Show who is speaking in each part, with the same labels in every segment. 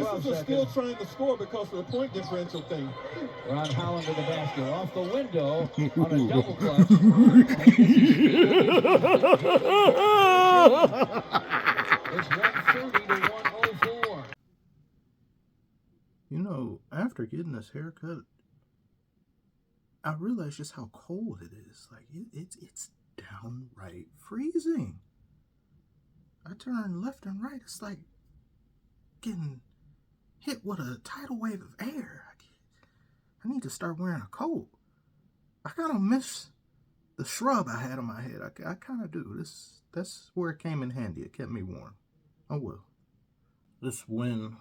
Speaker 1: Pistons are still trying to score because of the point differential thing.
Speaker 2: Ron Holland to the basket, off the window on a double clutch. It's 130 to 104.
Speaker 3: You know, after getting this haircut, I realized just how cold it is. Like, it's downright freezing. I turn left and right. It's like getting hit with a tidal wave of air. I need to start wearing a coat. I kind of miss the shrub I had on my head. I kind of do. That's where it came in handy. It kept me warm. Oh, well. This win.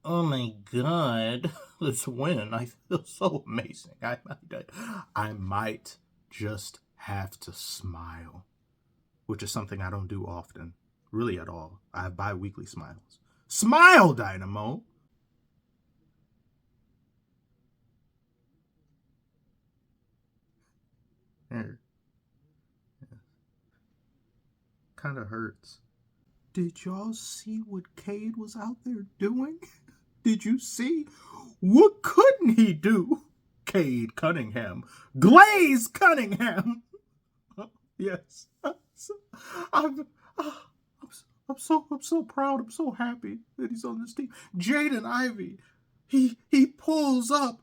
Speaker 3: Oh, my God. This win. I feel so amazing. I might just have to smile, which is something I don't do often, really at all. I have bi-weekly smiles. Smile, Dynamo! There. Yeah. Kind of hurts. Did y'all see what Cade was out there doing? Did you see? What couldn't he do? Cade Cunningham. Glaze Cunningham! Yes. I'm so proud. I'm so happy that he's on this team. Jaden Ivey. He pulls up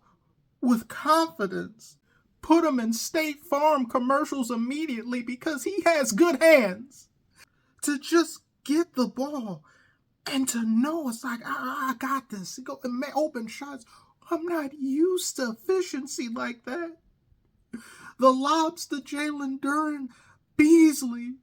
Speaker 3: with confidence. Put him in State Farm commercials immediately because he has good hands. To just get the ball and to know it's like, I got this. Go and open shots. I'm not used to efficiency like that. The lobs to Jalen, Duren, Beasley.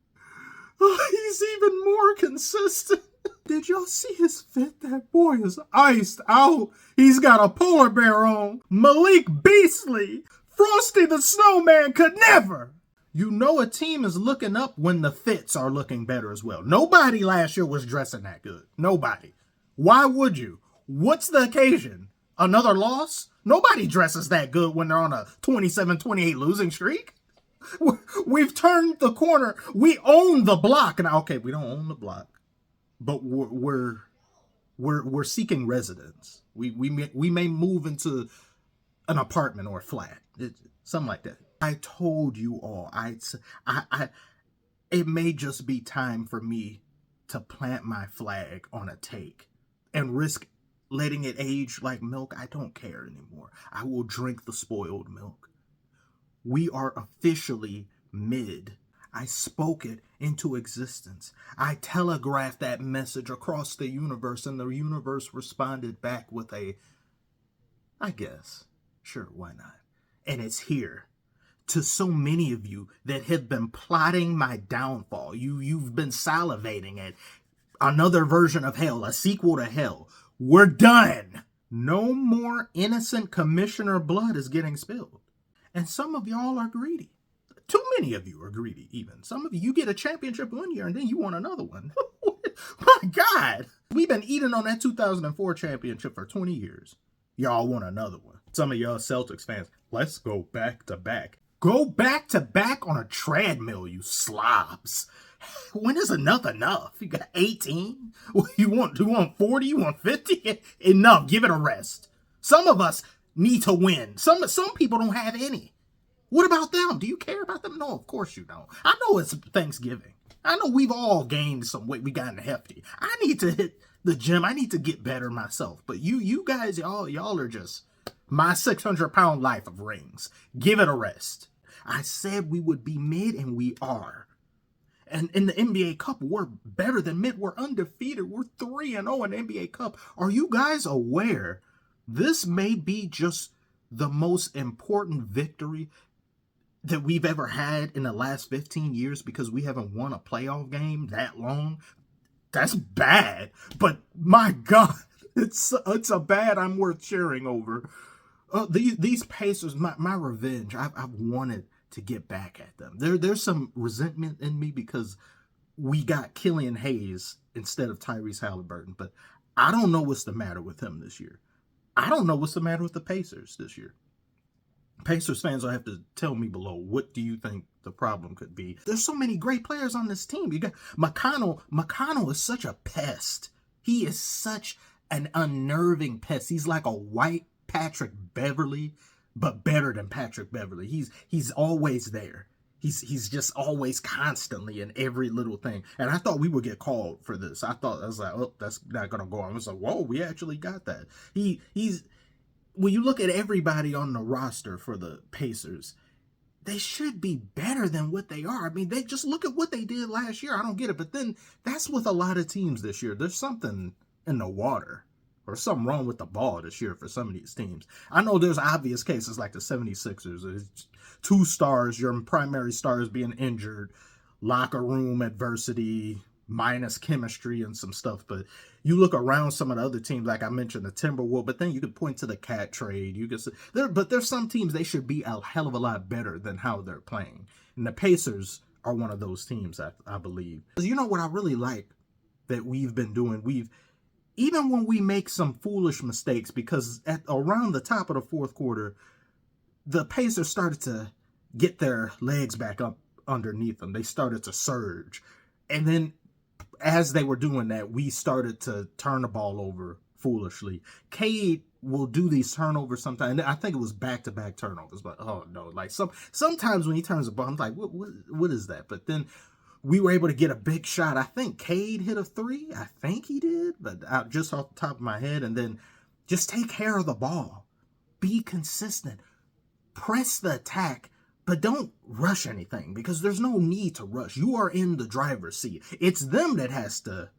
Speaker 3: He's even more consistent. Did y'all see his fit? That boy is iced out. He's got a polar bear on. Malik Beasley. Frosty the Snowman could never. You know a team is looking up when the fits are looking better as well. Nobody last year was dressing that good. Nobody. Why would you? What's the occasion? Another loss? Nobody dresses that good when they're on a 27-28 losing streak. We've turned the corner. We own the block. Now, okay, we don't own the block, but we're seeking residence. We may move into an apartment or a flat, something like that. I told you all, it may just be time for me to plant my flag on a take and risk letting it age like milk. I don't care anymore. I will drink the spoiled milk. We are officially mid. I spoke it into existence. I telegraphed that message across the universe, and the universe responded back with a, I guess, sure, why not? And it's here. To so many of you that have been plotting my downfall, you've been salivating at another version of hell, a sequel to hell. We're done. No more innocent commissioner blood is getting spilled. And some of y'all are greedy. Too many of you are greedy, even. Some of you get a championship one year and then you want another one. My God. We've been eating on that 2004 championship for 20 years. Y'all want another one. Some of y'all Celtics fans, let's go back to back. Go back to back on a treadmill, you slobs. When is enough? You got 18? You want 40? You want 50? Enough. Give it a rest. Some of us need to win. Some people don't have any. What about them? Do you care about them? No, of course you don't. I know it's Thanksgiving. I know we've all gained some weight. We gotten hefty. I need to hit the gym. I need to get better myself. But you guys, y'all are just my 600-pound life of rings. Give it a rest. I said we would be mid, and we are. And in the NBA Cup, we're better than mid. We're undefeated. We're 3-0 in the NBA Cup. Are you guys aware? This may be just the most important victory that we've ever had in the last 15 years because we haven't won a playoff game that long. That's bad. But my God, it's a bad I'm worth cheering over. These Pacers, my revenge. I've wanted to get back at them. There's some resentment in me because we got Killian Hayes instead of Tyrese Halliburton, but I don't know what's the matter with him this year. I don't know what's the matter with the Pacers this year. Pacers fans will have to tell me below, what do you think the problem could be? There's so many great players on this team. You got McConnell. McConnell is such a pest. He is such an unnerving pest. He's like a white Patrick Beverly, but better than Patrick Beverly. He's always there. He's just always constantly in every little thing. And I thought we would get called for this. I was like, oh, that's not gonna go on. I was like, whoa, we actually got that. He's when you look at everybody on the roster for the Pacers, they should be better than what they are. I mean, they just look at what they did last year. I don't get it. But then that's with a lot of teams this year. There's something in the water or something wrong with the ball this year for some of these teams. I know there's obvious cases like the 76ers. It's 2 stars, your primary stars being injured, locker room adversity, minus chemistry and some stuff. But you look around some of the other teams, like I mentioned, the Timberwolves, but then you could point to the Cat trade. You could say, but there's some teams they should be a hell of a lot better than how they're playing. And the Pacers are one of those teams, I believe. You know what I really like that we've been doing? Even when we make some foolish mistakes, because at around the top of the fourth quarter, the Pacers started to get their legs back up underneath them. They started to surge. And then as they were doing that, we started to turn the ball over foolishly. Cade will do these turnovers sometimes. I think it was back-to-back turnovers, but oh no. Like sometimes when he turns the ball, I'm like, what is that? But then we were able to get a big shot. I think Cade hit a 3. I think he did, but just off the top of my head. And then just take care of the ball. Be consistent. Press the attack, but don't rush anything because there's no need to rush. You are in the driver's seat. It's them that has to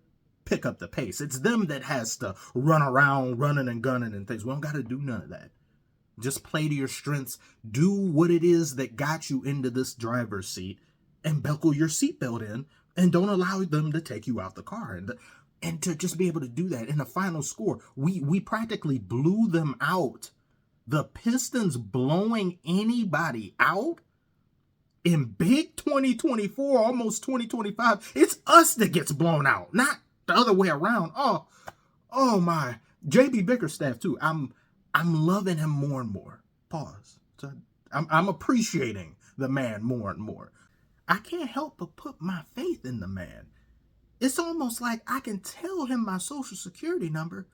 Speaker 3: pick up the pace. It's them that has to run around, running and gunning and things. We don't got to do none of that. Just play to your strengths. Do what it is that got you into this driver's seat and buckle your seatbelt in and don't allow them to take you out the car. And to just be able to do that in the final score, we practically blew them out. The Pistons blowing anybody out in big 2024, almost 2025. It's us that gets blown out, not the other way around. Oh my. JB Bickerstaff too. I'm loving him more and more. Pause. So I'm appreciating the man more and more. I can't help but put my faith in the man. It's almost like I can tell him my social security number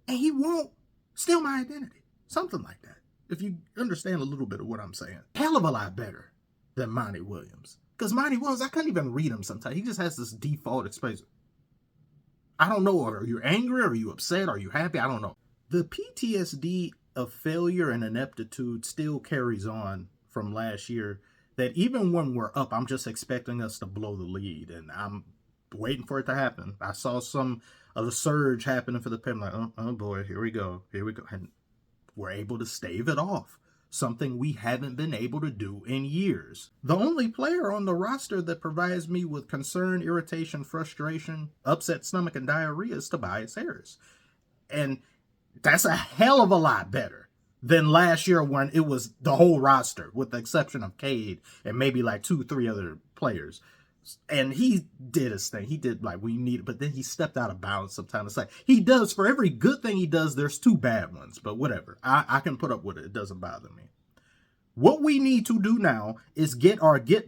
Speaker 3: and he won't steal my identity. Something like that. If you understand a little bit of what I'm saying. Hell of a lot better than Monty Williams. Because Monty Williams, I couldn't even read him sometimes. He just has this default expression. I don't know. Are you angry? Are you upset? Are you happy? I don't know. The PTSD of failure and ineptitude still carries on from last year. That even when we're up, I'm just expecting us to blow the lead. And I'm waiting for it to happen. I saw some of the surge happening for the Pistons. Like, oh boy, here we go. And we're able to stave it off. Something we haven't been able to do in years. The only player on the roster that provides me with concern, irritation, frustration, upset stomach, and diarrhea is Tobias Harris. And that's a hell of a lot better than last year when it was the whole roster, with the exception of Cade and maybe like 2-3 other players. And he did his thing. He did like we needed, but then he stepped out of bounds sometimes. It's like he does for every good thing he does, there's 2 bad ones, but whatever. I can put up with it. It doesn't bother me. What we need to do now is get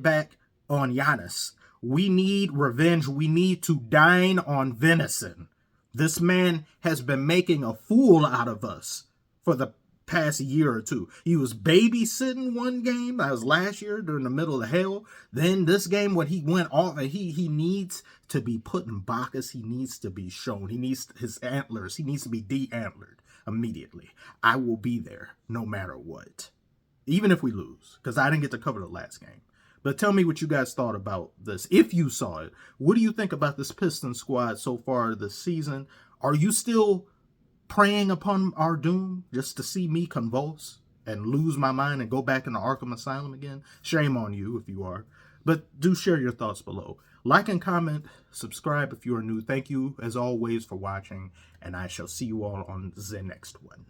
Speaker 3: back on Giannis. We need revenge. We need to dine on venison. This man has been making a fool out of us for the past year or 2. He was babysitting one game. That was last year during the middle of hell. Then this game when he went off, and he needs to be put in Bacchus. He needs to be shown. He needs his antlers. He needs to be de-antlered immediately. I will be there no matter what. Even if we lose, because I didn't get to cover the last game. But tell me what you guys thought about this. If you saw it, what do you think about this Pistons squad so far this season? Are you still preying upon our doom just to see me convulse and lose my mind and go back into Arkham Asylum again? Shame on you if you are. But do share your thoughts below. Like and comment, subscribe if you are new. Thank you, as always, for watching, and I shall see you all on the next one.